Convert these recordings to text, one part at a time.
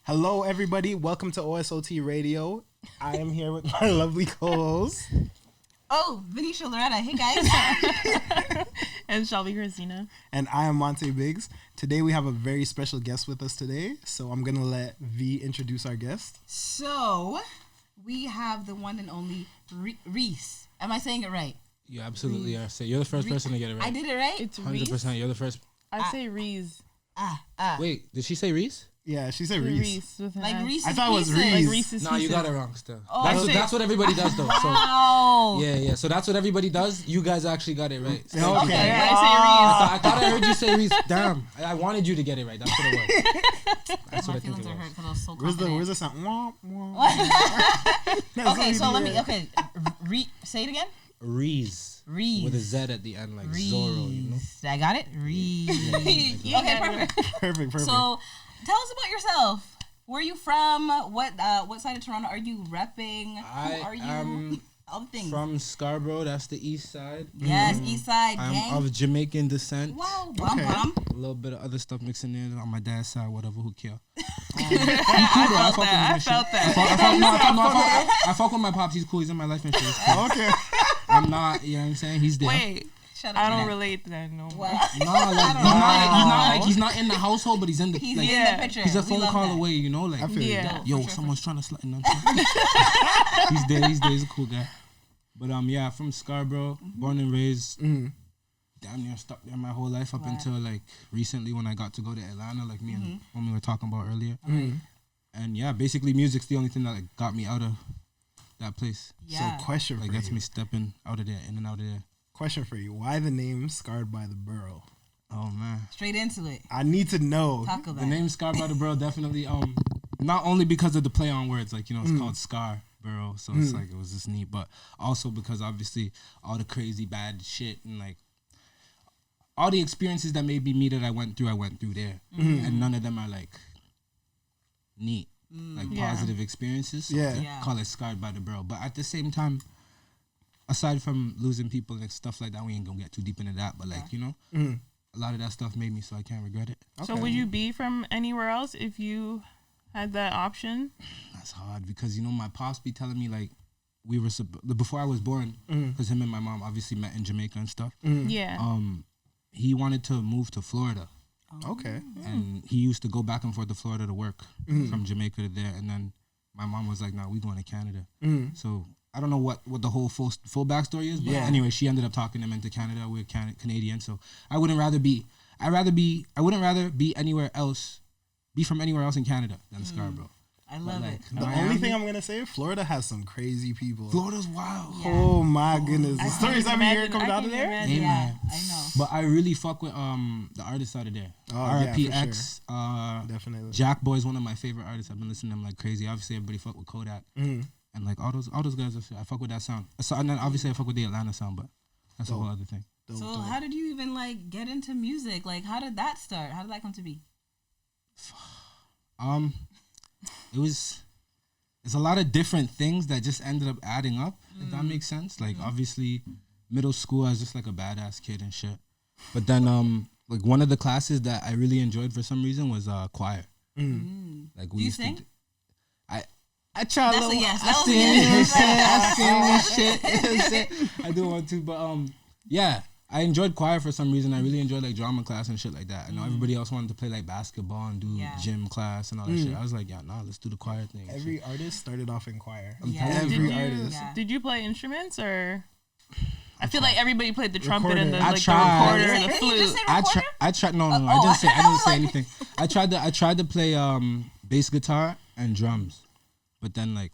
Hello, everybody. Welcome to OSOT Radio. I am here with my lovely co-host. Oh, Vinny Shelbi. Hey, guys. And Shelbi Christina. And I am Monte Biggz. Today, we have a very special guest with us today. So I'm going to let V introduce our guest. So, we have the one and only Reese. Am I saying it right? You absolutely are. You're the first person to get it right. I did it right? It's 100%. Reese. You're the first. I say Reese. Wait, did she say Reese? Yeah, she said Reese. Reese with an Like S. Reese's I thought it was Pieces. Reese. Like Reese's No, you Pieces. got it wrong still. Oh, That's what everybody does though. So Wow. yeah. So that's what everybody does. You guys actually got it right. So Okay. Okay. I thought I heard you say Reese. Damn, I wanted you to get it right. That's what it was. That's My what I think feelings it are hurt was. because I was so Where's confident. the sound? Wah, wah. Okay, so let me, say it again. Reese. Reese. With a Z at the end, like Reese. Zorro. You know. I got it? Reese. Yeah. Okay, perfect. Perfect. So, tell us about yourself. Where are you from? What side of Toronto are you repping? Who are you? am All the things. from Scarborough. That's the east side. Yes, East Side I'm gang. of Jamaican descent. Wow, Okay. bum. A little bit of other stuff mixing in on my dad's side, whatever, who cares? I felt that. I fuck with my pops, he's cool, he's in my life and shit. Okay. I'm not, you know what I'm saying? He's there. Wait, Shut up. I don't Jeanette. relate to that no more. Wow. No, like, he's not in the household, but he's in the He's like, in the picture. he's a We phone love call that. away, you know, like I feel you. Yeah. yo, For sure, someone's trying to slut and he's there, he's a cool guy. But yeah, from Scarborough, born and raised, damn near stuck there my whole life up Wow. until like recently when I got to go to Atlanta, like me and when we were talking about earlier. And yeah, basically music's the only thing that like got me out of that place. Yeah. So question Like for gets you. me stepping out of there, in and out of there. Question for you. Why the name Scarred by the Borough? Oh man. Straight into it. I need to know. Talk about The name Scarborough Borough definitely not only because of the play on words, like, you know, it's called Scarborough, so it's like it was just neat, but also because obviously all the crazy bad shit and like all the experiences that made me that I went through there. And none of them are like neat. Like Yeah. positive experiences. So Yeah. they Yeah. call it Scarred by the Borough. But at the same time, aside from losing people and stuff like that, we ain't gonna get too deep into that. But like, you know, a lot of that stuff made me so I can't regret it. So would you be from anywhere else if you had that option? That's hard because, you know, my pops be telling me like we were before I was born, because him and my mom obviously met in Jamaica and stuff. Yeah. He wanted to move to Florida, Okay. and he used to go back and forth to Florida to work from Jamaica to there. And then my mom was like, "Nah, we going to Canada." So I don't know what the whole full backstory is, but anyway, she ended up talking him into Canada. We're Canadian, so I wouldn't rather be anywhere else, be from anywhere else in Canada than Scarborough. I love like, it. The Miami? only thing I'm gonna say, Florida has some crazy people. Florida's wild. Yeah. Oh my goodness. The stories I've been hearing coming out of there. Hey, Yeah, man. I know. But I really fuck with the artists out of there. Oh, yeah, for RIPX, Definitely. Jack Boy's one of my favorite artists. I've been listening to him like crazy. Obviously, everybody fuck with Kodak, and like all those guys. I fuck with that sound. So, and then obviously I fuck with the Atlanta sound, but that's a whole other thing. Dope, So dope. how did you even like get into music? Like how did that start? How did that come to be? It's a lot of different things that just ended up adding up. If that makes sense. Like obviously, middle school I was just like a badass kid and shit. But then like one of the classes that I really enjoyed for some reason was choir. Like we Do you used sing? to. I try a That's a little. yes. I That was a sing, yes. I sing and shit. You know what I'm saying? I do want to, but yeah, I enjoyed choir for some reason. I really enjoyed like drama class and shit like that. I know everybody else wanted to play like basketball and do Yeah. gym class and all that shit. I was like, yeah, nah, let's do the choir thing. and Every shit. artist started off in choir. Yeah. Every Did you- artist. Yeah. Did you play instruments or? I feel like everybody played the trumpet and the, Recorder. I like, the tried. recorder and the Didn't you just flute. say recorder? I tried. No, I Oh, didn't say. I didn't say like- anything. I tried to play bass guitar and drums, but then like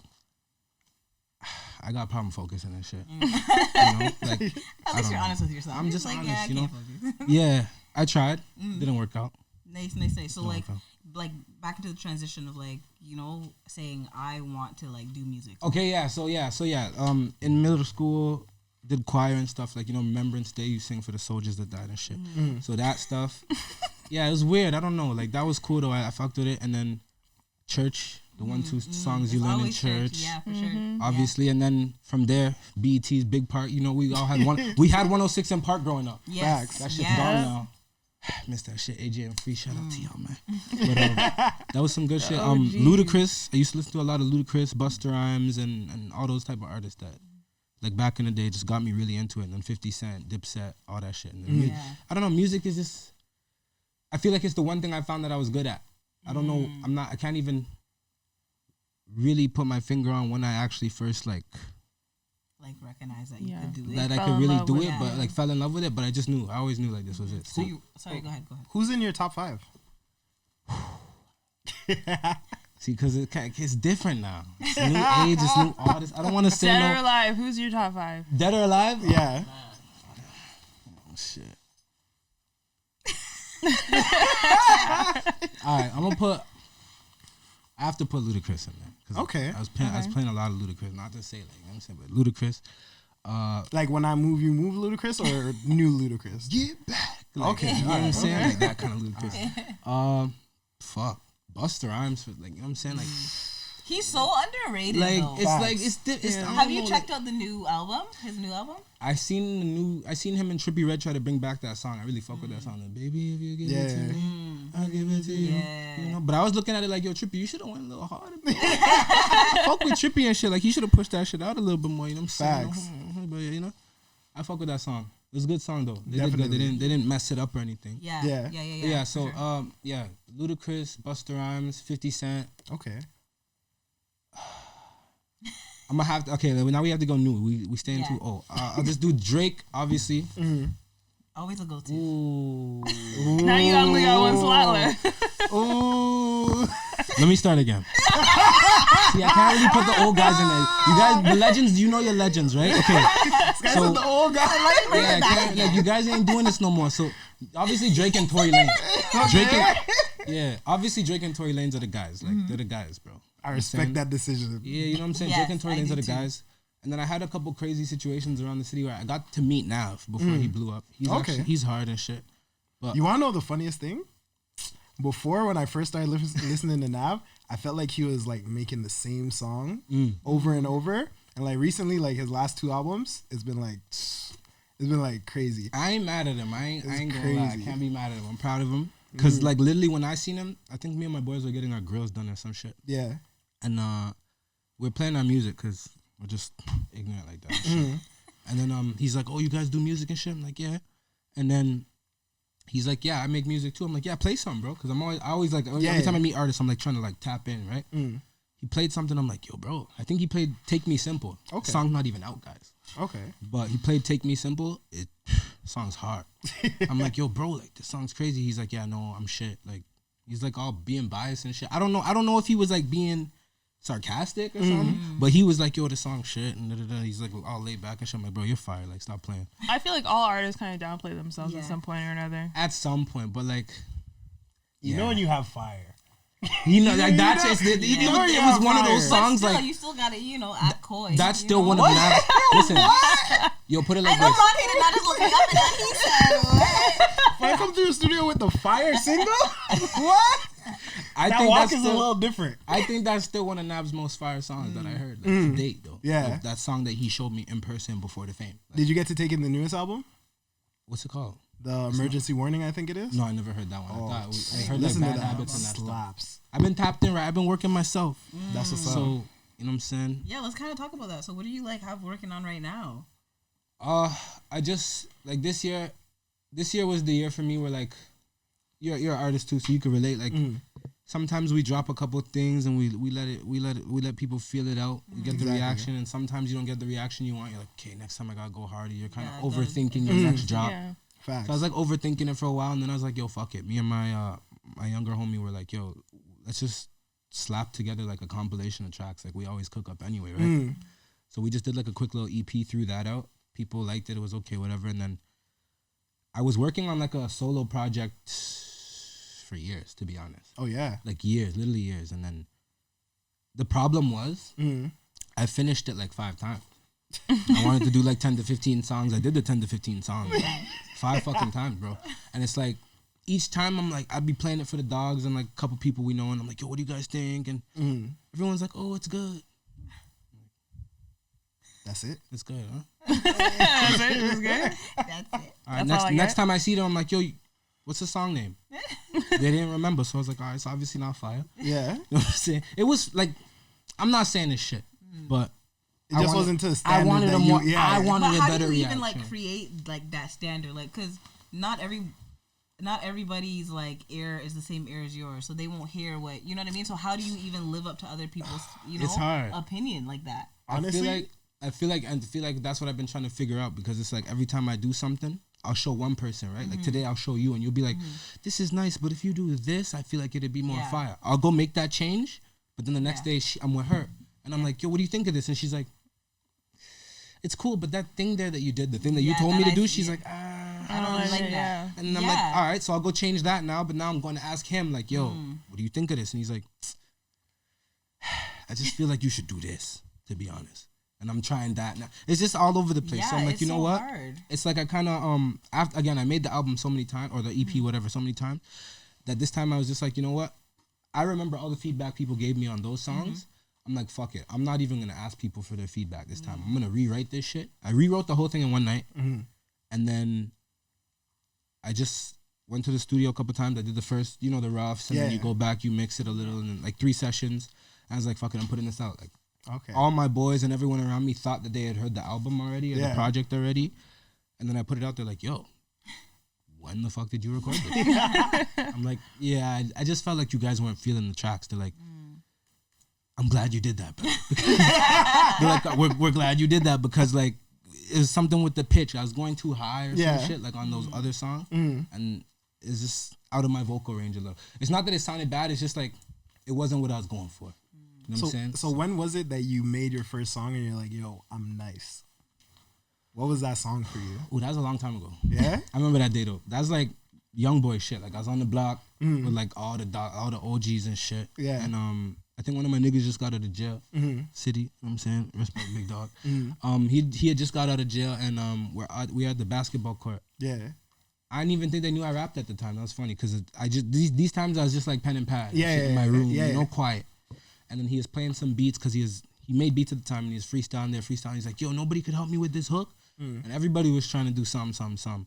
I got problem focusing and shit. You know, like At least don't you're know. honest with yourself. I'm You're just like, honest, yeah, I you know? can't focus. yeah, I tried. Didn't work out. Nice. So like back into the transition of like, you know, saying I want to like do music. Okay, yeah. So in middle school, did choir and stuff, like, you know, Remembrance Day, you sing for the soldiers that died and shit. So that stuff, yeah, it was weird. I don't know, like that was cool though. I fucked with it. And then church, the 1-2 songs you It's learn in always church. Yeah, for sure. Obviously, and then from there, BET's Big Part. You know, we all had we had 106 in Park growing up. Yes. Facts. That shit's yes. gone now. Missed that shit. AJ and Free, shout out to y'all, man. But that was some good shit. Ludacris, I used to listen to a lot of Ludacris, Busta Rhymes, and all those type of artists that, like back in the day, just got me really into it. And then 50 Cent, Dipset, all that shit. And then I don't know, music is just, I feel like it's the one thing I found that I was good at. I don't know, I can't even really put my finger on when I actually first like recognize that you could do it. That I could really do it, but like fell in love with it. But I just knew, I always knew like this was it. So sorry, go ahead. Who's in your top 5? See, because it's different now. It's new age, it's new artists. I don't want to say Dead or alive, who's your top 5? Dead or alive? Yeah. Oh, shit. All right, I have to put Ludacris in there. Okay. I was playing a lot of Ludacris, not to say like, you know what I'm saying, but Ludacris. Like When I Move You Move Ludacris or new Ludacris? Get back. Like, Okay. You know what I'm saying? Like that kind of Ludacris. Fuck. Busta Rhymes, like, you know what I'm saying? Like, he's so underrated. like though. it's like it's Have you checked out the new album? His new album? I seen him and Trippie Redd try to bring back that song. I really fuck with that song. Like, baby, if you give it to me, I'll give it to you. Yeah. You know, but I was looking at it like, yo, Trippie, you should have went a little harder. Fuck with Trippie and shit. Like, he should have pushed that shit out a little bit more. You know what I'm saying? Facts. But you know, I fuck with that song. It was a good song though. They did Definitely. good. They didn't mess it up or anything. Yeah. So sure. Ludacris, Busta Rhymes, 50 Cent. Okay. I'm gonna have to. Okay, now we have to go new. We staying too old. I'll just do Drake, obviously. Always a go-to. Ooh. Now you only got one slot left. Ooh. Let me start again. See, I can't really put the old guys in there. You guys, the legends, you know your legends, right? Okay. So the old guy. like, you guys ain't doing this no more. So obviously Drake and Tory Lanez. Obviously Drake and Tory Lanez are the guys. Like they're the guys, bro. I respect that decision. Yeah, you know what I'm saying? Yes, Drake and Tory I Lanez do are the too. guys. And then I had a couple crazy situations around the city where I got to meet Nav before he blew up. He's hard and shit. But You want to know the funniest thing? Before, when I first started listening to Nav, I felt like he was like making the same song over and over. And like recently, like his last 2 albums, it's been like crazy. I ain't mad at him. I ain't gonna lie. I crazy. can't be mad at him. I'm proud of him. Cause like literally when I seen him, I think me and my boys were getting our grills done or some shit. Yeah. And we're playing our music because we're just ignorant like that. and shit. And then he's like, "Oh, you guys do music and shit?" I'm like, "Yeah." And then he's like, "Yeah, I make music too." I'm like, "Yeah, play some, bro." Because I always like every time I meet artists, I'm like trying to like tap in, right? He played something. I'm like, "Yo, bro." I think he played "Take Me Simple." Okay. Song's not even out, guys. Okay. But he played "Take Me Simple." Song's hard. I'm like, "Yo, bro, like this song's crazy." He's like, "Yeah, no, I'm shit." Like he's like all being biased and shit. I don't know if he was like being sarcastic or something, but he was like, "Yo, the song shit," and he's like all laid back and shit. I'm like, "Bro, you're fire. Like, stop playing." I feel like all artists kind of downplay themselves at some point or another. At some point, but like, You know when you have fire. you know, like that's just it. you know It you was have one of fire. those But songs still, like you still gotta, act coy. that's you still know? one of the listen. Yo, put it like I know this. Ron hated not just looking up and down. He said, "What?" When I come through the studio with the fire single, what? I That think walk that's is a still, little different. I think that's still one of Nav's most fire songs that I heard like, to date though. Yeah. Like, that song that he showed me in person before the fame. Like, Did you get to take in the newest album? what's it called? The Emergency Warning, I think it is. No, I never heard that one. I heard like Listen to Bad that. Habits and that stuff. Slaps. I've been tapped in, right? I've been working myself. That's what's up. So, you know what I'm saying? Yeah, let's kind of talk about that. So, what do you have working on right now? I just like this year was the year for me where like you're an artist too, so you can relate. Like sometimes we drop a couple things and we let people feel it out. We get the reaction, and sometimes you don't get the reaction you want. You're like, okay, next time I gotta go harder. You're kind of overthinking your next drop. Yeah. Facts. So I was like overthinking it for a while, and then I was like, yo, fuck it. Me and my younger homie were like, yo, let's just slap together like a compilation of tracks. Like we always cook up anyway, right? So we just did like a quick little EP, threw that out. People liked it. It was okay, whatever. And then I was working on like a solo project for years, to be honest. Oh yeah. Like years, literally years. And then the problem was I finished it like 5 times. I wanted to do like 10 to 15 songs. I did the 10 to 15 songs. 5 fucking times, bro. And it's like, each time I'm like, I'd be playing it for the dogs and like a couple people we know. And I'm like, yo, what do you guys think? And everyone's like, oh, it's good. That's it. It's good, huh? That's it. It was good. That's it. All right, That's all I next got. time I see them, I'm like, yo, what's the song name? They didn't remember, so I was like, all right, it's obviously not fire. Yeah. You know what I'm saying? It was like, I'm not saying this shit, but it just wasn't to the standard. I wanted that a more. you, I wanted but a how better do you reaction. even like create like that standard? Like, cause not everybody's like ear is the same ear as yours, so they won't hear what you know what I mean. So how do you even live up to other people's It's hard. opinion like that? Honestly, I feel like that's what I've been trying to figure out, because it's like every time I do something, I'll show one person, right? Like today I'll show you and you'll be like, this is nice, but if you do this, I feel like it'd be more fire. I'll go make that change, but then the next day I'm with her and I'm like, yo, what do you think of this? And she's like, it's cool, but that thing there that you did, the thing that you told me to do, she's like, I don't like that. And I'm like, all right, so I'll go change that now, but now I'm going to ask him like, yo, what do you think of this? And he's like, I just feel like you should do this, to be honest. And I'm trying that now. It's just all over the place. So I'm like, you know what? Hard. It's like I kind of again, I made the album so many times, or the EP, whatever, so many times, that this time I was just like, you know what? I remember all the feedback people gave me on those songs. I'm like, fuck it. I'm not even gonna ask people for their feedback this time. I'm gonna rewrite this shit. I rewrote the whole thing in one night, and then I just went to the studio a couple times. I did the first, the roughs, and then you go back, you mix it a little, and then like 3 sessions. And I was like, fuck it, I'm putting this out. Like, okay. All my boys and everyone around me thought that they had heard the album already or the project already, and then I put it out there like, yo, when the fuck did you record this? I'm like, yeah, I just felt like you guys weren't feeling the tracks. They're like, I'm glad you did that. They're like, we're glad you did that, because like it was something with the pitch. I was going too high or some shit like on those other songs, and it's just out of my vocal range a little. It's not that it sounded bad. It's just like it wasn't what I was going for. You know what I'm saying? So when was it that you made your first song and you're like, yo, I'm nice? What was that song for you? Oh, that was a long time ago. Yeah? I remember that day though. That's like young boy shit. Like I was on the block with like all the OGs and shit. Yeah. And I think one of my niggas just got out of jail. City, you know what I'm saying? Respect, big dog. He had just got out of jail, and we had the basketball court. Yeah. I didn't even think they knew I rapped at the time. That was funny, because I just these times I was just like pen and pad in my room, quiet. And then he was playing some beats, because he made beats at the time, and he was freestyling there. He's like, yo, nobody could help me with this hook. And everybody was trying to do something.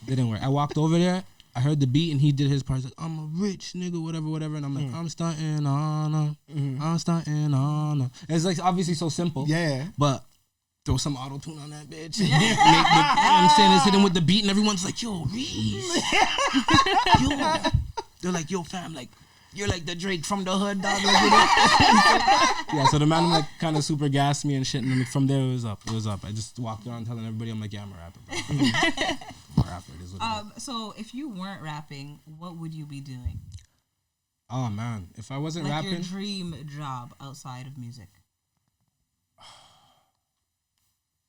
Didn't work. I walked over there. I heard the beat, and he did his part. He's like, I'm a rich nigga, whatever. And I'm like, I'm stunting on her. I'm stunting on her. It's like obviously so simple. Yeah. But throw some auto-tune on that bitch. You know what I'm saying? It's hitting with the beat, and everyone's like, yo, Reez. Yo. They're like, yo, fam, like, you're like the Drake from the hood, dog. Yeah, so the man like kind of super gassed me and shit, and then from there it was up. I just walked around telling everybody I'm like, yeah, I'm a rapper, bro. I'm a rapper. It is what it is. So if you weren't rapping, what would you be doing? Oh man, if I wasn't like rapping, your dream job outside of music.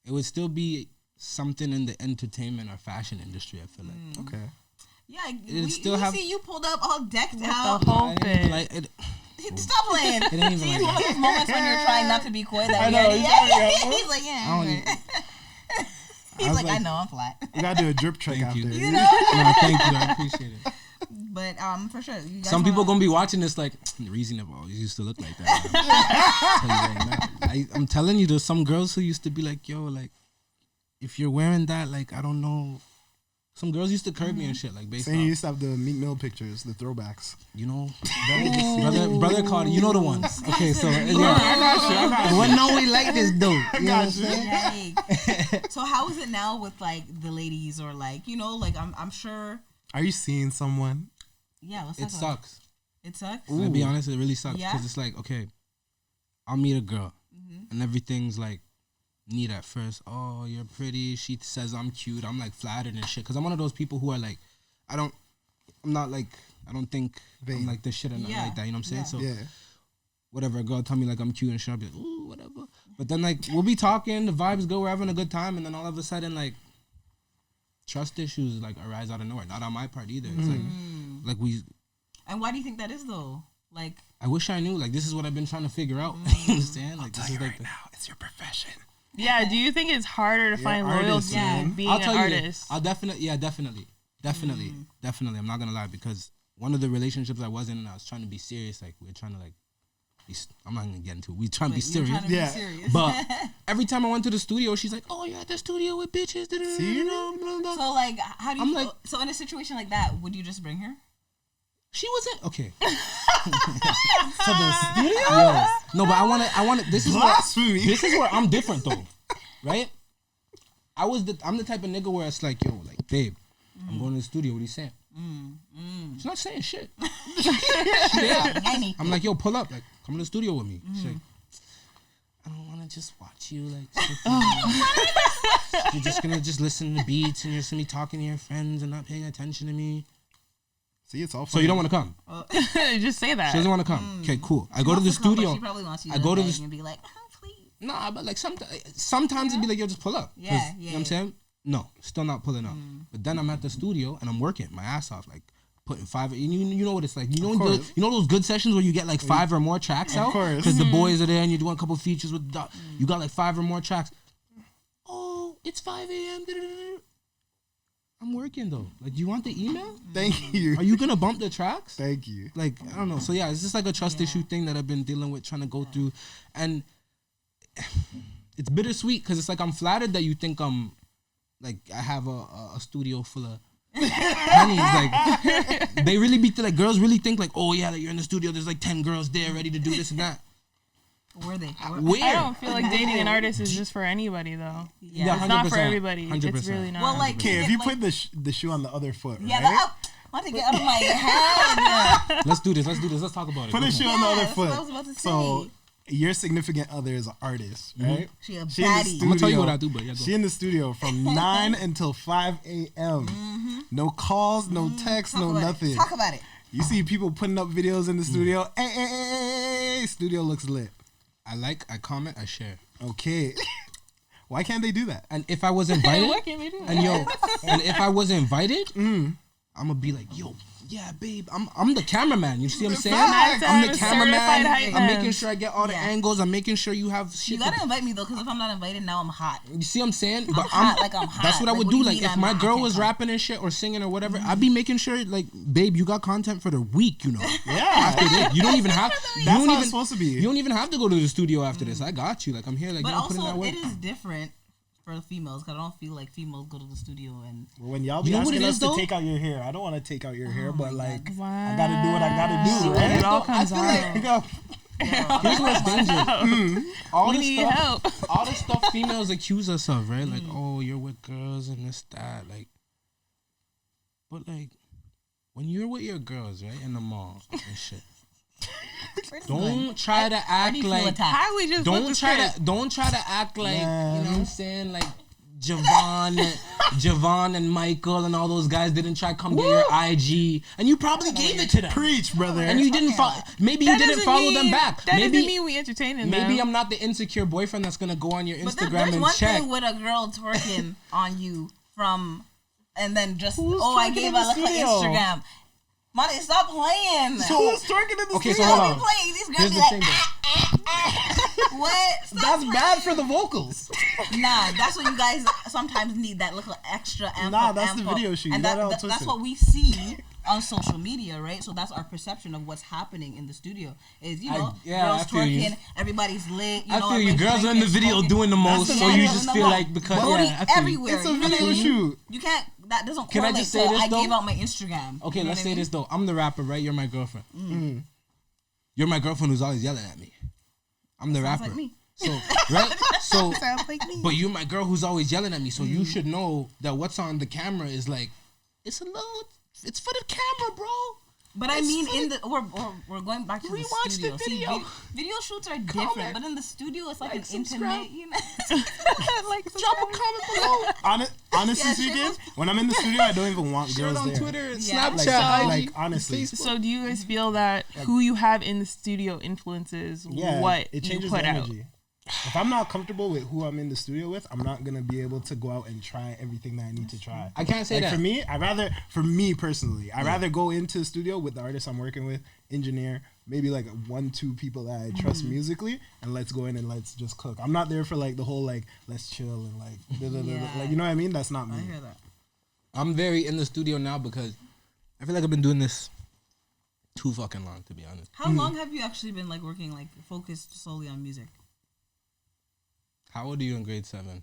It would still be something in the entertainment or fashion industry, I feel like. Okay. Yeah, It'd still we have see you pulled up all decked The out. whole thing. like it. Stop playing. It ain't even See, like it's one of those moments when you're trying not to be coy. That I know, he's like, yeah. I don't even, He's like, I know, I'm flat. You gotta do a drip track Thank after. you. You No, know? thank you. I appreciate it. But for sure, you guys Some people wanna- gonna be watching this like, Reez never always used to look like that. Tell you right now. I'm telling you, there's some girls who used to be like, yo, like, if you're wearing that, like, I don't know. Some girls used to curb me and shit, like, based Saying you on, used to have the Meek Mill pictures, the throwbacks. you know, brother Carter, you know the ones. Okay, so I got you. Well, no, we like this dude. You know what I'm saying? Yikes. So how is it now with like the ladies, or like, you know, like I'm sure. Are you seeing someone? Yeah, let's It talk about sucks. it. It sucks. To be honest, it really sucks, Yeah? because it's like, okay, I'll meet a girl, and everything's like neat at first. Oh, you're pretty. She says I'm cute. I'm like flattered and shit, because I'm one of those people who are like, I don't think Vain. I'm like this shit or nothing Yeah. like that. You know what I'm saying? So Yeah. whatever, a girl tell me like I'm cute and shit, I'll be like, ooh, whatever. But then like we'll be talking, the vibes go, we're having a good time, and then all of a sudden like trust issues like arise out of nowhere. Not on my part either. It's like we. And why do you think that is though? Like, I wish I knew. Like this is what I've been trying to figure out. You understand? Like this is like now, it's your profession. Yeah, do you think it's harder to find artists, loyalty yeah. in being I'll an tell you artist? this. I'll definitely. I'm not gonna lie, because one of the relationships I was in, and I was trying to be serious. Like we were trying to like I'm not gonna get into it. We trying to be You're serious. trying to be serious. But every time I went to the studio, she's like, "Oh, you're at the studio with bitches." See? So like, how do you? I'm like- so in a situation like that, would you just bring her? She wasn't okay. For the studio? Yo, no, but I want to. This is Blasphemy. This is where I'm different though, right? I'm the type of nigga where it's like, yo, like, babe, I'm going to the studio. What are you saying? She's not saying shit. I'm like, yo, pull up, like, come to the studio with me. She's like, I don't want to just watch you, like, you're just gonna just listen to beats and you're just gonna be talking to your friends and not paying attention to me. See, it's all So you don't want to come? Just say that. She doesn't want to come. Okay, cool. I go to the studio. She probably wants you I go to the and be like, oh, please. Nah, but like sometimes it'd be like, yo, just pull up. Yeah, You yeah, know what I'm saying? No, still not pulling up. But then I'm at the studio and I'm working my ass off, like putting 5. You know what it's like. You know those good sessions where you get like 5 or more tracks out because the boys are there and you're doing a couple features with you got like 5 or more tracks. Oh, it's 5 a.m. I'm working though. Like, you want the email? Thank you. Are you gonna bump the tracks? Thank you. Like, I don't know. So yeah, it's just like a trust issue thing that I've been dealing with, trying to go through, and it's bittersweet because it's like I'm flattered that you think I'm like I have a studio full of honeys. Like, they really be like, girls really think like, oh yeah, like you're in the studio. There's like 10 girls there ready to do this and that. Were they? Where? I don't feel like dating an artist is just for anybody though. Yeah, It's not for 100%, everybody. 100%. It's really not. Well, like, Okay, if you put the shoe on the other foot, yeah, right? I want to get out of my head. Let's do this. Let's talk about it. Put Go the ahead. shoe on the other Yes, foot. I was about to say. So your significant other is an artist, right? She a in the baddie. I'm gonna tell you studio. what I do, but yeah, go. She in the studio from 9 until 5 a.m. No calls, no texts, no nothing. Talk about it. You see people putting up videos in the studio. Hey, studio looks lit. I comment, I share. Okay. Why can't they do that? And if I was invited, What can we do? and if I was invited, I'm gonna be like, yo, yeah, babe, I'm the cameraman. You see what I'm saying? Facts. I'm the Certified cameraman. hype I'm man. making sure I get all the angles. I'm making sure you have shit. You gotta invite me though, because if I'm not invited, now I'm hot. You see what I'm saying? But I'm hot. That's what I Like, would what do do. you Like, mean if I'm my hot? I girl can't was come. rapping and shit or singing or whatever, I'd be making sure, like, babe, you got content for the week, you know. Yeah. After this, you don't even have. That's how it's supposed to be. You don't even have to go to the studio after this. I got you. Like, I'm here. Like, But you know, putting that also, work. it is different for the females because I don't feel like females go to the studio and. When y'all be You know what asking it us is, to though? take out your hair, I don't want to take out your hair, but like, Wow. I gotta do what I gotta do, It right? all comes out. Here's what's dangerous. All We the need stuff, help. all the stuff females accuse us of, right? Like, oh, you're with girls and this, that, like. But like, when you're with your girls, right, in the mall and shit, don't try to act like. How we just flip the script? Don't try to act like, Man. you know what I'm saying, like Javon and Michael and all those guys didn't try to come get your IG, and you probably gave it to them. Preach, brother. And you didn't follow. Maybe you That didn't doesn't follow them mean- back. That Maybe doesn't mean we entertaining them. maybe I'm not the insecure boyfriend that's gonna go on your But Instagram there's and one check. thing with a girl twerking on you from, and then just Who's I twerking gave in her the like her studio? Instagram. Monty, stop playing. So who's twerking in the Okay, so studio? hold Don't on. be playing. These girls Here's be the like, thing, though. what? Stop That's playing. bad for the vocals. Nah, that's what you guys sometimes need, that little extra amp. Nah, up, that's amp the up. video shoot. And You got it all that's twisted. what we see on social media, right? So that's our perception of what's happening in the studio. Is, you know, girls I feel you. twerking, everybody's lit. You I know, feel you. everybody's Girls are in the drinking, video smoking. doing the most, That's so the you video. just feel like because Booty yeah, I feel you. everywhere. It's a you know what I video mean? shoot. You can't. That doesn't Can I correlate just say to this, I though? gave out my Instagram. Okay, You know let's what say I mean? this though. I'm the rapper, right? You're my girlfriend. You're my girlfriend who's always yelling at me. I'm the Sounds rapper. like me. So right? So Sounds like me. but you're my girl who's always yelling at me. So you should know that what's on the camera is like it's it's for the camera, bro. But I mean, in the we're going back to the Rewatch the studio. video. See, video shoots are different, but in the studio, it's like an subscribe. intimate, you know. Like, Drop a comment below. Honestly Yeah, speaking, shit when I'm in the studio, I don't even want Share it girls on there. Twitter, and Yeah. Snapchat, Like, IG, honestly. Facebook. so do you guys feel that who you have in the studio influences Yeah, what it you changes put the out? energy. If I'm not comfortable with who I'm in the studio with, I'm not gonna be able to go out and try everything that I need to try. I can't say Like that. for me personally, I'd rather go into the studio with the artist I'm working with, engineer, maybe like 1-2 people that I trust musically, and let's go in and let's just cook. I'm not there for like the whole like let's chill and like like you know what I mean? That's not me. I hear that. I'm very in the studio now because I feel like I've been doing this too fucking long, to be honest. How long have you actually been like working like focused solely on music? How old are you in grade 7?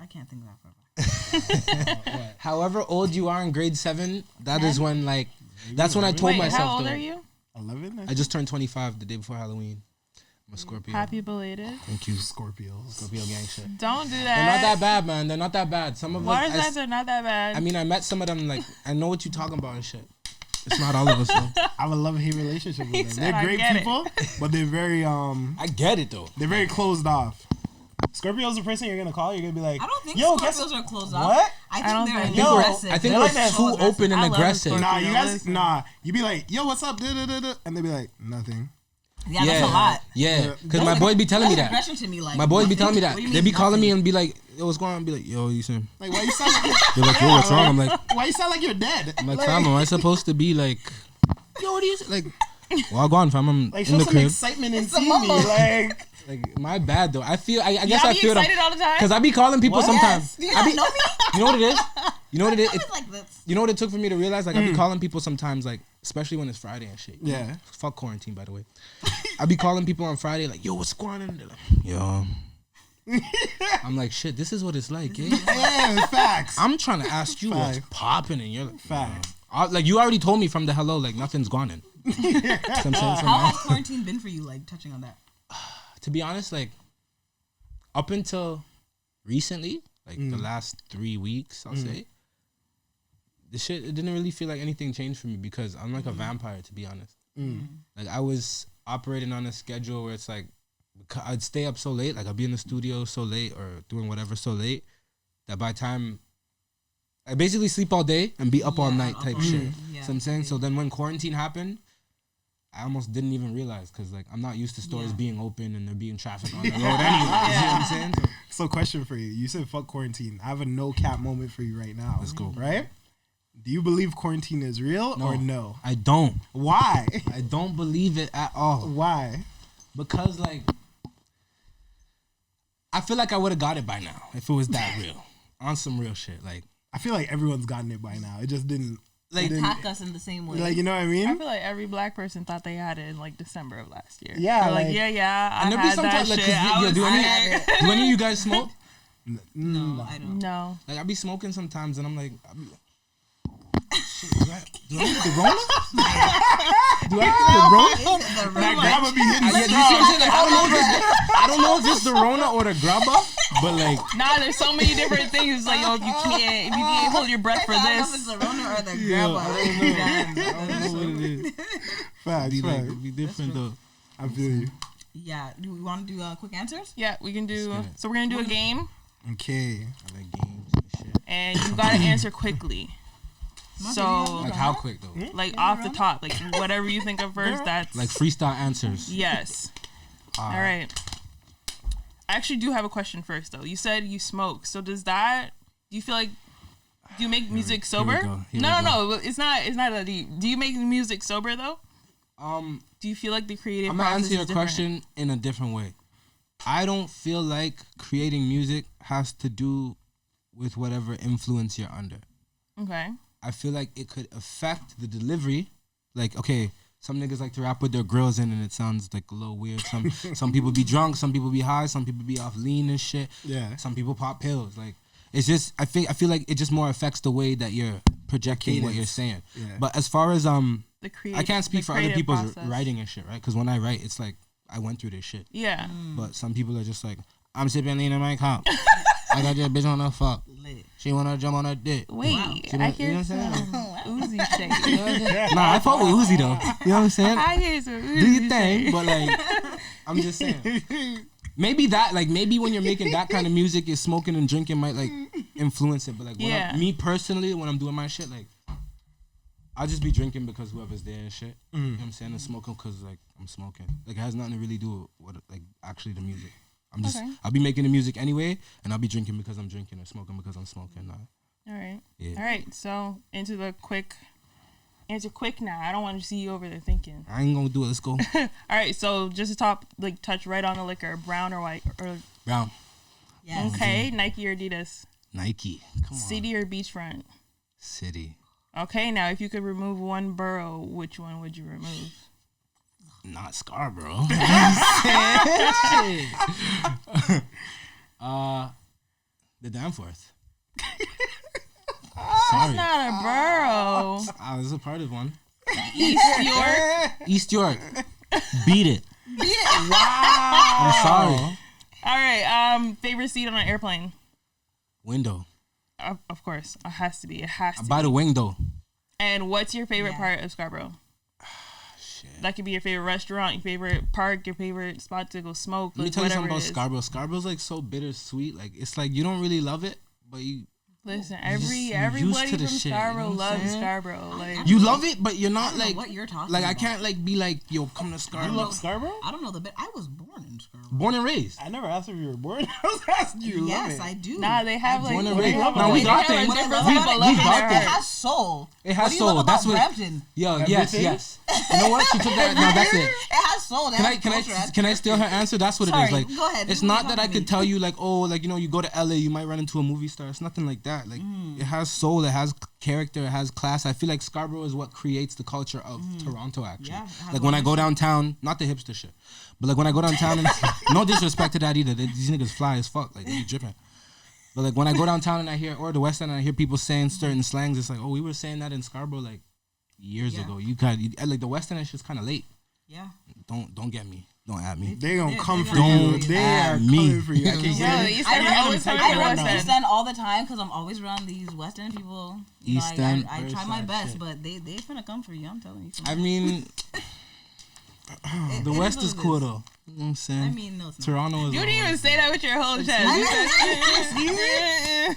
I can't think that far. However old you are in grade 7, that is when like that's when I told Wait, myself. how old though, are you? 11. I just turned 25 the day before Halloween. I'm a Scorpio. Happy belated. Thank you. Scorpios. Scorpio gang shit. Don't do They're that. not that bad, man. They're not that bad. Some of Water us. signs are not that bad. I mean, I met some of them. Like, I know what you're talking about and shit. It's not all of us though. I have a love-hate relationship He with them. said, They're "I great get it." people, but they're very I get it though. they're very closed off. Scorpio's the person you're gonna call. You're gonna be like, I don't think yo, Scorpios are closed off. What? I don't think they're think- Yo, aggressive. I think They're we're like that. too open and I love aggressive. Scorpio. Nah, you guys, Listen. you be like, yo, what's up? Da-da-da-da. And they be like, nothing. Yeah, that's a lot. Yeah, because That's my boys be telling me That's that. aggression to me. Like, My boys be telling me that. What do you They mean be calling me nothing? and be like, yo, what's going on? Be like, yo, you see? Like, why you sound like They're like, yo, what's wrong? I'm like, why you sound like you're dead? fam, am I supposed to be like, yo, what do you say? Like, well, go on, fam. I'm Like, in show the some crib. excitement and It's a see me. mumble. Like, My bad though. I feel. I guess Y'all I be feel them excited all the time? because I be calling people What? sometimes. Do you I not be, know me? you know what it is? You know what it is? I was like this. You know what it took for me to realize? Like, I be calling people sometimes, like, especially when it's Friday and shit. Yeah. Fuck quarantine, by the way. I be calling people on Friday, like, yo, what's going on? They're like, yo. I'm like, shit, this is what it's like, eh? yeah, facts. I'm trying to ask you what's Facts. popping, and you're like, Facts. like, you already told me from the hello, like, nothing's gone in. So I'm saying, so How now- has quarantine been for you? Like touching on that. to be honest, like, up until recently, like the last 3 weeks, I'll say, the shit, it didn't really feel like anything changed for me because I'm like a vampire, to be honest. Like, I was operating on a schedule where it's like, I'd stay up so late, like I'd be in the studio so late or doing whatever so late that by the time I basically sleep all day and be up all night up type all shit. night. Yeah. So I'm saying, so then when quarantine happened, I almost didn't even realize because like I'm not used to stores being open and there being traffic on the road anyway. You know what I'm saying? So, question for you. You said fuck quarantine. I have a no cap moment for you right now. Let's go. Right? Do you believe quarantine is real or no? I don't. Why? I don't believe it at all. Why? Because like I feel like I would have got it by now if it was that real. On some real shit. Like I feel like everyone's gotten it by now. It just didn't. Like, Attack us in the same way. Like, you know what I I mean? feel like every black person thought they had it in like December of last year. Yeah, They're like, like- yeah, and I there be had that sometimes like shit. I was do sick. any of you guys smoke? no, I don't. No. Like I be smoking sometimes and I'm like shit, do I need the Rona? Do I need the Rona? That grabber be hitting You see what I'm saying? Like, I don't know if it's the Rona or the grabba, but like Nah, there's so many different things. Like, yo, if you can't hold your breath for I don't know if it's this. the Rona or the grabba. I don't know what it is. Facts, Be like, facts. it'd be different though. I feel you. Yeah. Do we want to do quick answers? Yeah, we can do. Let's get it. So we're gonna do a game, Okay. I like games and shit. and you gotta answer quickly. So, Like how quick though? like off the top, like whatever you think of first. That's Like freestyle answers. yes. All right. I actually do have a question first though. You said you smoke, so do you feel like do you make music sober? go. Here No, we no, it's not that deep. Do you make music sober though? Do you feel like the creative I'm gonna process answer your is different? question in a different way. I don't feel like creating music has to do with whatever influence you're under. Okay. I feel like it could affect the delivery. Like, okay, some niggas like to rap with their grills in and it sounds like a little weird. Some people be drunk, some people be high, some people be off lean and shit. Yeah. Some people pop pills. Like, it's just I feel like it just more affects the way that you're projecting what you're saying. Yeah. But as far as The creative. I can't speak the for other creative people's process. writing and shit, right? Because when I write, it's like I went through this shit. Yeah. But some people are just like, I'm sipping lean in my cup. I got your bitch on the fuck. Lit. She wanna jump on her dick. Wait, You I know hear what I'm some saying? Uzi shake. Nah, I fuck with Uzi though. You know what I'm saying? I hear some Uzi Do your thing, shake. but like, I'm just saying. Maybe when you're making that kind of music, your smoking and drinking might like influence it. But like, Yeah. me personally, when I'm doing my shit, like, I'll just be drinking because whoever's there and shit. You know what I'm saying? And smoking because like I'm smoking. Like it has nothing to really do with what like actually the music. I'm just Okay. I'll be making the music anyway, and I'll be drinking because I'm drinking or smoking because I'm smoking. All right. Yeah. All right. So into the answer quick now. I don't want to see you over there thinking. I ain't gonna do it. Let's go. All right. So just to touch right on the liquor, brown or white or Brown. Yes. okay, Nike or Adidas, Nike. Come on. city or beachfront, City. Okay, now if you could remove one borough, which one would you remove? Not Scarborough. The Danforth. Sorry. It's not a borough. This is a part of one. East York. East York. Beat it. Wow. I'm sorry. All right. Favorite seat on an airplane? Window. Of course. It has to be. It has to By the window. And what's your favorite part of Scarborough? Shit. That could be your favorite restaurant, your favorite park, your favorite spot to go smoke. Let me tell you something about Scarborough. Scarborough's like so bittersweet. Like it's like you don't really love it, but you listen. used Everybody to the from shit, Scarborough you know what I'm loves saying? Scarborough. Like you love it, but you're I not don't know like what you're talking like I about. can't like be like yo come to Scarborough. You love Scarborough? I don't know the bit. I was born in Scarborough. Born and raised. I never asked if you were born. I was asking you. Yes, I do. nah, they have like Born and they raised. have, Now, we they got have, things. like, different We people got loving things. their It has soul. It has What do you soul. love That's about what. Brampton? Yo, Everything? yes. You know what? She took that. No, that's it. It has soul. Can I steal her answer? That's what it Sorry, is. Like, go ahead. it's What not you that I talking to could me? tell you like, oh, like you know, you go to LA, you might run into a movie star. It's nothing like that. Like, it has soul, it has character, it has class. I feel like Scarborough is what creates the culture of Toronto. Actually, Yeah, it has like when I go 100%. downtown, not the hipster shit, but like when I go downtown, and no disrespect to that either. These niggas fly as fuck. Like they be dripping. But like when I go downtown and I hear, or the West End, and I hear people saying certain slangs, it's like, oh, we were saying that in Scarborough like years Yeah. ago. You got like the West End is just kind of late. Yeah. Don't get me. Don't at me. They gonna come they for gonna you. come for They you. are Me. coming for you. I can Yo, get the it. East End I always don't talk type to right West now. End. East End all the time because I'm always around these West End people. You know, East End, I try my Burnside best, shit. but they finna come for you. I'm telling you. I mean, the West is cool though. You know what I'm saying? I mean, no, it's not. Toronto is. You didn't even say that with your whole chest. You said,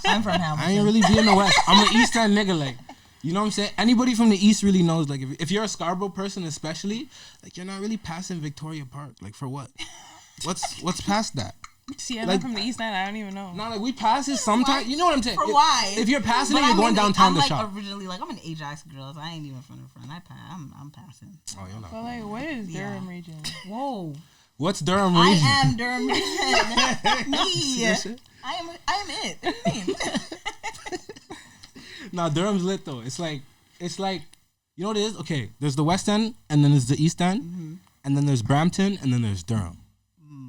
I'm from Hamilton. I ain't really be in the West. I'm an East End nigga. Like, you know what I'm saying? Anybody from the East really knows. Like, if you're a Scarborough person, especially, like, you're not really passing Victoria Park. Like, for what? What's past that? See, I'm Like- from the East End. I don't even know. Not like we pass it sometimes. You know what I'm saying? For why? If you're passing But it, you're I'm going in the- downtown I'm to like shop. originally like I'm an Ajax girl. So I ain't even from the front. I'm passing. Oh, you're not. But like, what is Durham region? Whoa. What's Durham I region? am Durham region. Me. That shit? I am it. What do you mean? Nah, Durham's lit though. It's like, you know what it is? Okay, there's the West End, and then there's the East End, and then there's Brampton, and then there's Durham.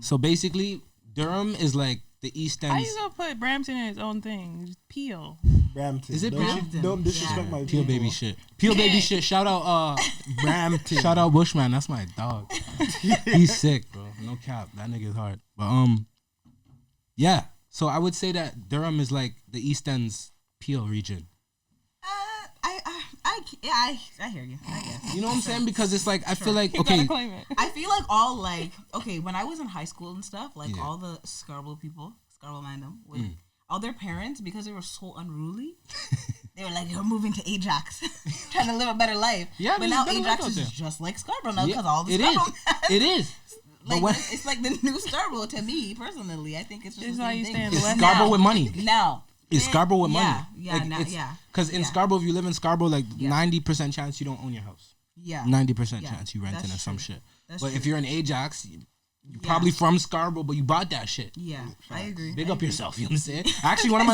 So basically, Durham is like the East How End. you gonna put Brampton in its own thing? Just Peel. Brampton. Is it Don't you- Brampton? Don't disrespect Yeah. my Peel people. baby shit. Peel baby shit. Shout out Brampton. shout out Bushman. That's my dog. He's sick, bro. No cap. That nigga's hard. But yeah. So I would say that Durham is like the East End's Peel region. I hear you. I guess. You know what I'm saying? Because it's like I feel like You gotta okay. claim it. I feel like all like okay when I was in high school and stuff like Yeah. all the Scarborough people, Scarborough Mandem, would all their parents because they were so unruly, they were like you're moving to Ajax, trying to live a better life. Yeah, but there's now better life Ajax out is there. just like Scarborough now Yeah, because all the it Scarborough. is. It is. Like But when, it's like the new Scarborough to me personally. I think it's just It's the why same you thing. stay in the it's West. Scarborough Now- with money. Now It's Scarborough with money. Yeah, now, yeah. Because in Yeah. Scarborough, if you live in Scarborough, like Yeah. 90% chance you don't own your house. Yeah. 90% Yeah, chance you renting that's or some true. shit. That's But if true. you're in Ajax, you're Yeah. probably from Scarborough, but you bought that shit. Yeah, I agree. Big I up agree. yourself, you know what I'm saying? Actually, one of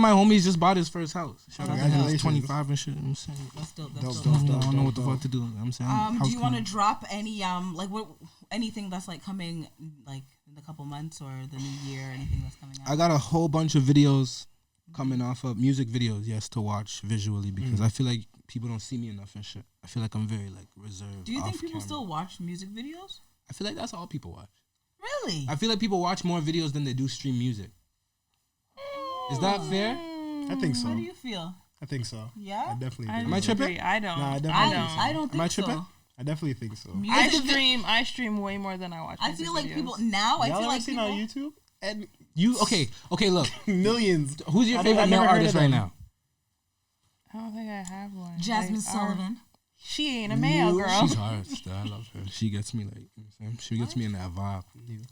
my homies just bought his first house. Shout out to him. He's Congratulations. 25 and shit. You know what I'm saying? That's dope. Dope, That's dope, dope. I don't know what the dope. fuck to do. You know what I'm saying? Do you want to House drop any like what anything that's like coming like in a couple months or the new year? Anything that's coming out? I got a whole bunch of videos coming off of music videos, yes, to watch visually because I feel like people don't see me enough and shit. I feel like I'm very like reserved. Do you think off people camera. still watch music videos? I feel like that's all people watch. Really? I feel like people watch more videos than they do stream music. Is that fair? I think so. How do you feel? I think so. Yeah? I definitely I do. Am I tripping? disagree. I don't. Nah, I I definitely don't. think I don't Am I think so. tripping? I definitely think so. I stream way more than I watch. I music feel like videos. people now. I Y'all feel ever like seen people. on YouTube? And You okay? Look, millions. who's your I favorite never male heard artist of right them. now? I don't think I have one. Jasmine Like, Sullivan. She ain't a male girl. She's hard. Still, I love her. She gets me like, you know what I'm saying? She gets me in that vibe.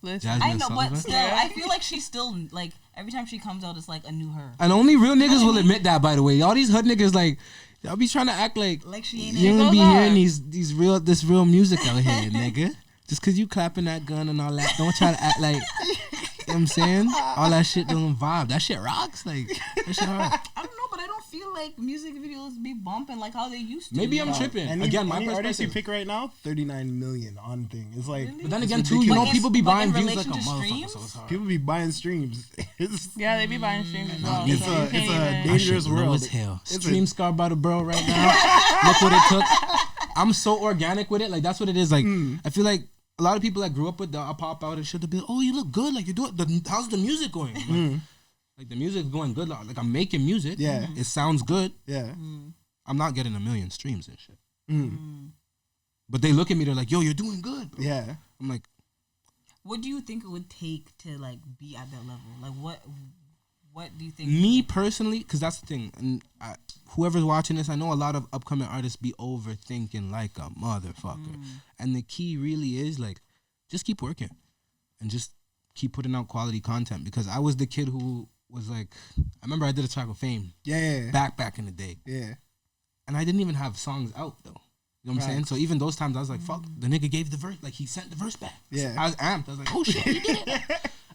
Listen, Jasmine I know, Sullivan? but still, I feel like she's still like every time she comes out, it's like a new her. And only real niggas will admit that. By the way, all these hood niggas like, y'all be trying to act like Like she ain't. you it. don't be goes hearing on. this real music out here, nigga. Just cause you clapping that gun and all that, don't try to act like, you know what I'm saying? All that shit doesn't vibe. That shit rocks. Like, that shit hard. I don't know, but I don't feel like music videos be bumping like how they used to. Maybe I'm tripping. Again, my artist you perspective. pick right now, 39 million on thing. It's like, Really? But then it's again, too, ridiculous. you know, people be But buying in views like a relation to motherfucker, streams? so it's hard. people be buying streams. It's Yeah, they be buying streams as well. It's so a- you can't it's a even- dangerous world. As hell. It's Stream Scarborough right now. Look what it took. I'm so organic with it. Like that's what it is. Like I feel like a lot of people that grew up with the pop out and shit, they be like, oh, you look good. Like you do it. How's the music going? Like the music's going good. Like I'm making music. Yeah. It sounds good. yeah. I'm not getting 1 million streams and shit. But they look at me. They're like, yo, you're doing good, bro. Yeah. I'm like, What do you think it would take to like be at that level? Like what do you think? me personally, because that's the thing. And whoever's watching this, I know a lot of upcoming artists be overthinking like a motherfucker. And the key really is like, just keep working and just keep putting out quality content. Because I was the kid who was like, I remember I did a track with Fame Yeah. back in the day. Yeah. And I didn't even have songs out though. You know what I'm saying? So even those times I was like, fuck, the nigga gave the verse, like he sent the verse back. Yeah. I was amped. I was like, oh shit, he did it.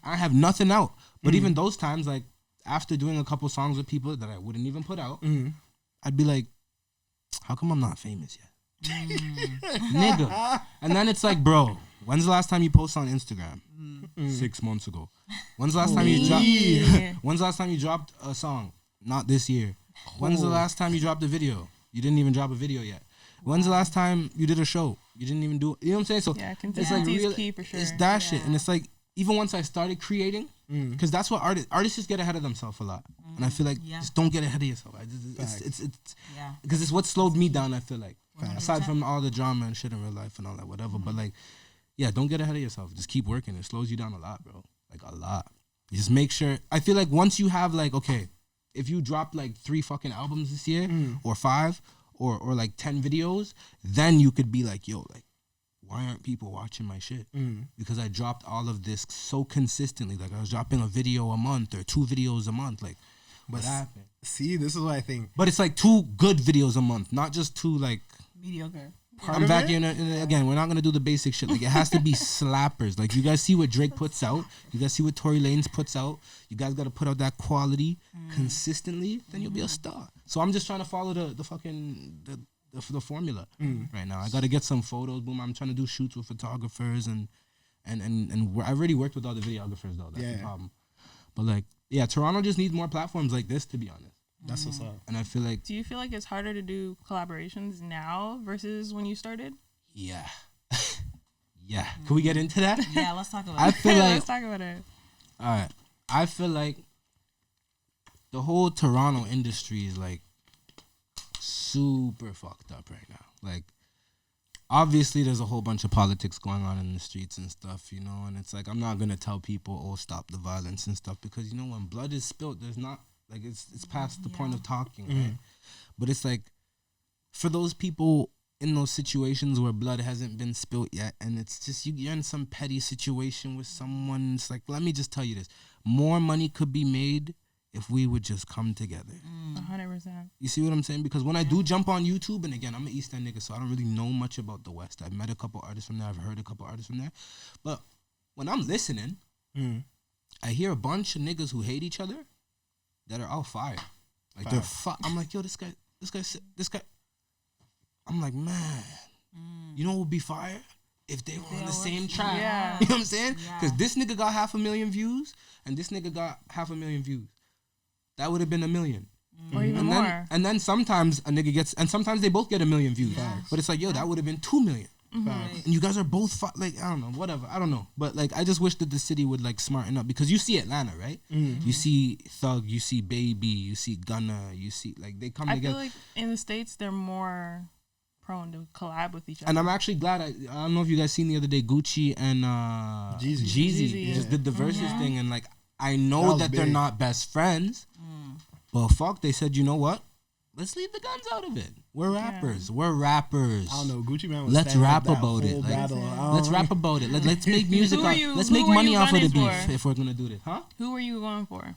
I have nothing out. But even those times, like after doing a couple songs with people that I wouldn't even put out, I'd be like, how come I'm not famous yet? Nigga. And then it's like, bro, when's the last time you posted on Instagram? 6 months ago. When's the last time you dropped when's the last time you dropped a song? Not this year. When's the last time you dropped a video? You didn't even drop a video yet. When's the last time you did a show? You didn't even do it. You know what I'm saying? So Yeah, it's consistency like is key for sure. It's that shit. And it's like, even once I started creating, because that's what artists just get ahead of themselves a lot. And I feel like just don't get ahead of yourself. It's Yeah. because it's what slowed me down, I feel like. 100%. Aside from all the drama and shit in real life and all that, whatever. But like, yeah, don't get ahead of yourself. Just keep working. It slows you down a lot, bro. Like a lot. Just make sure. I feel like once you have like, okay, if you drop like 3 fucking albums this year or 5 or like 10 videos, then you could be like, yo, like, why aren't people watching my shit? Because I dropped all of this so consistently. Like I was dropping a video a month or 2 videos a month. Like, what happened? See, this is what I think. But it's like 2 good videos a month, not just 2 like. Mediocre. I'm back in again. We're not gonna do the basic shit. Like it has to be slappers. Like you guys see what Drake puts out. You guys see what Tory Lanez puts out. You guys gotta put out that quality consistently. Then you'll be a star. So I'm just trying to follow the fucking the formula right now. I gotta get some photos. Boom. I'm trying to do shoots with photographers and I already worked with all the videographers though. That's the problem. But like, yeah, Toronto just needs more platforms like this, to be honest. That's what's up. And I feel like, Do you feel like it's harder to do collaborations now versus when you started? yeah. Yeah. Can we get into that? Yeah, let's talk about I it. feel like, Let's talk about it. all right. I feel like the whole Toronto industry is like super fucked up right now. Like, obviously, there's a whole bunch of politics going on in the streets and stuff, you know. And it's like, I'm not gonna tell people, oh, stop the violence and stuff, because you know when blood is spilled, there's not like it's past the point of talking, right? But it's like for those people in those situations where blood hasn't been spilled yet, and it's just you're in some petty situation with someone. It's like, let me just tell you this: more money could be made if we would just come together. 100%. You see what I'm saying? Because when I do jump on YouTube, and again, I'm an East End nigga, so I don't really know much about the West. I've met a couple artists from there. I've heard a couple artists from there. But when I'm listening, I hear a bunch of niggas who hate each other that are all fire. Like they're I'm like, yo, this guy. I'm like, man, you know what would be fire? If they were on the same track. Yeah. You know what I'm saying? Yeah. Because this nigga got 500,000 views, and this nigga got 500,000 views. That would have been 1 million. Or even more. And then sometimes a nigga gets, and sometimes they both get 1 million views. But it's like, yo, that would have been 2 million. And you guys are both like, I don't know, whatever. I don't know. But like, I just wish that the city would like smarten up, because you see Atlanta, right? You see Thug, you see Baby, you see Gunna, you see like they come I together. feel like in the States, they're more prone to collab with each other. And I'm actually glad. I don't know if you guys seen the other day, Gucci and Jeezy just did the versus thing, and like I know that they're big. not best friends, but fuck, they said, you know what? Let's leave the guns out of it. We're rappers. We're rappers. I don't know. Gucci Man was Let's standing rap up that about it. whole Like, battle. let's rap about it. Let's make music. Who are you- Let's who make are money you off of the gunning beef for? if we're gonna do this, huh? Who were you going for?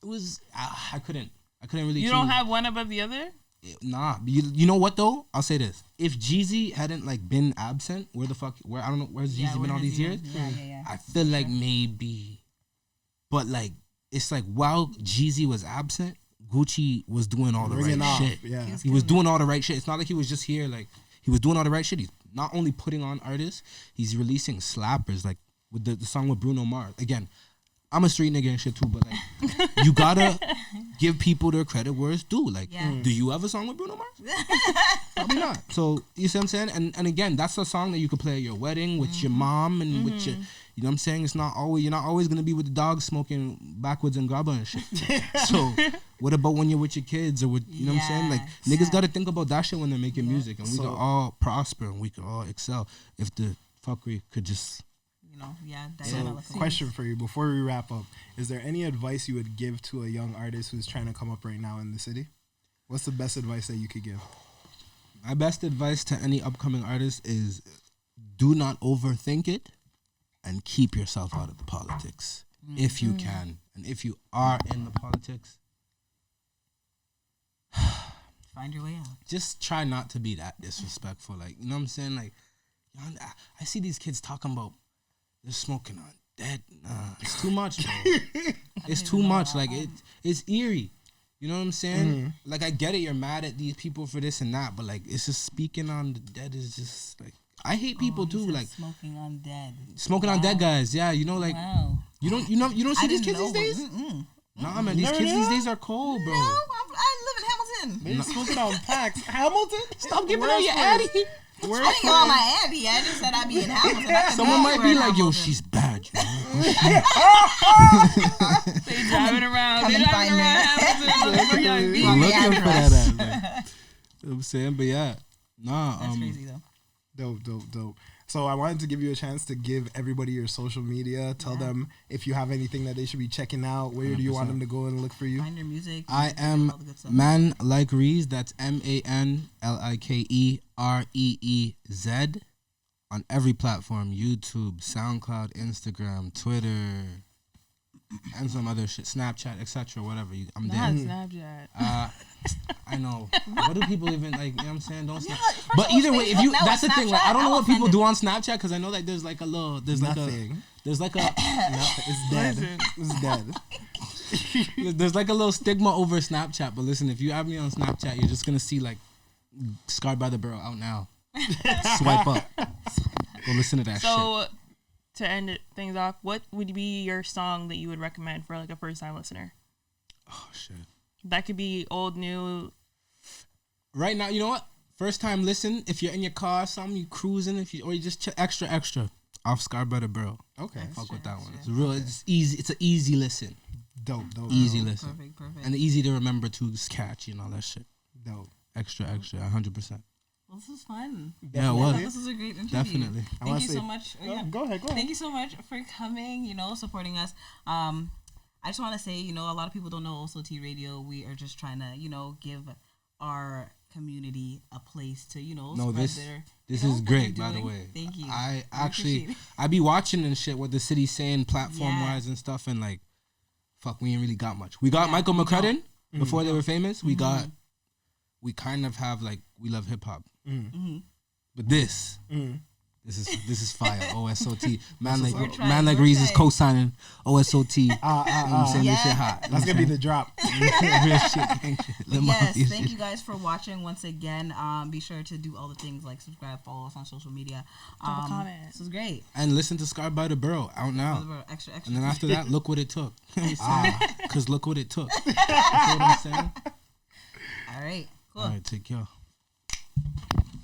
It was I couldn't really. You choose. don't have one above the other? Nah, you know what though? I'll say this: if Jeezy hadn't like been absent, where I don't know where's Jeezy been all these years. Yeah. I feel like maybe, but like it's like while Jeezy was absent, Gucci was doing all the Bringing right off, shit. yeah. He was doing all the right shit. It's not like he was just here. Like, he was doing all the right shit. He's not only putting on artists, he's releasing slappers. Like, with the song with Bruno Mars. Again, I'm a street nigga and shit too, but like, you gotta give people their credit where it's due. Like, do you have a song with Bruno Mars? Probably not. So, you see what I'm saying? And again, that's a song that you could play at your wedding with your mom and with your, you know what I'm saying? It's not always, you're not always gonna be with the dog smoking backwards and grabba and shit. So, what about when you're with your kids or with, you know what I'm saying? Like, niggas gotta think about that shit when they're making music, and we could all prosper and we could all excel if the fuckery could just. You know, So, question for you before we wrap up: is there any advice you would give to a young artist who's trying to come up right now in the city? What's the best advice that you could give? My best advice to any upcoming artist is do not overthink it and keep yourself out of the politics if you can. And if you are in the politics, find your way out. Just try not to be that disrespectful. Like, you know what I'm saying? Like, I see these kids talking about they're smoking on dead. Nah, it's too much, bro. It's too much. Like, it's eerie. You know what I'm saying? Like, I get it. You're mad at these people for this and that, but like, it's just speaking on the dead is just like, I hate people too. Like, smoking on dead. Smoking on dead guys. Yeah, you know, like, you don't see these kids these days. Nah, man, these kids these days are cold, bro. No, I live in Hamilton. They're smoking on packs. Hamilton? Stop giving out your addy. I didn't go on my Abby. I just said I'd be in Hamilton. Someone might be like, yo, she's bad, you know? They driving around. Come They and driving find around me. Hamilton looking for young Looking people. for that ass. Like, you know what I'm saying? But yeah. Nah. That's crazy, though. Dope. So I wanted to give you a chance to give everybody your social media. Tell them if you have anything that they should be checking out. Where 100%. Do you want them to go and look for you? Find your music. I am ManLikeReez. That's ManLikeReez on every platform: YouTube, SoundCloud, Instagram, Twitter, and some other shit, Snapchat, etc. Whatever. I'm there. Snapchat. I know. What do people even like? You know what I'm saying? Don't snap. But either way, if you, that's the thing. Like, I don't know what people do on Snapchat because I know like there's like a little, there's like no, it's dead. It's dead. There's like a little stigma over Snapchat. But listen, if you have me on Snapchat, you're just gonna see like Scarred by the Burrow out now. Swipe up. Go listen to that shit. So, to end things off, what would be your song that you would recommend for like a first time listener? Oh shit. That could be old, new. Right now, you know what? First time listen. If you're in your car, something you cruising, or you just extra off Scarborough Rapper Bro. Okay, fuck with that one. It's real. It's easy. It's an easy listen. Dope. Easy listen. Perfect. And easy to remember to catch. You know that shit. Dope. Extra. 100%. Well, this was fun. Yeah, it was. This was a great interview. Definitely. Thank you so much. Go ahead. Thank you so much for coming. Supporting us. I just want to say, a lot of people don't know OSOT Radio. We are just trying to, give our community a place to, No, this is great, by the way. Thank you. I be watching and shit what the city's saying platform wise and stuff, and like, fuck, we ain't really got much. We got Michael McCrudden before they were famous. We kind of have like, we love hip hop, but this is fire. OSOT. ManLikeReez is co-signing OSOT. I'm saying this shit hot. That's gonna be the drop. Real shit. Yes, thank you guys for watching once again. Be sure to do all the things like subscribe, follow us on social media. Drop a comment. This was great. And listen to Scarred by the Burrow out now. Extra. And then after that, look what it took. Because look what it took. You know what I'm saying? All right. Cool. All right, take care.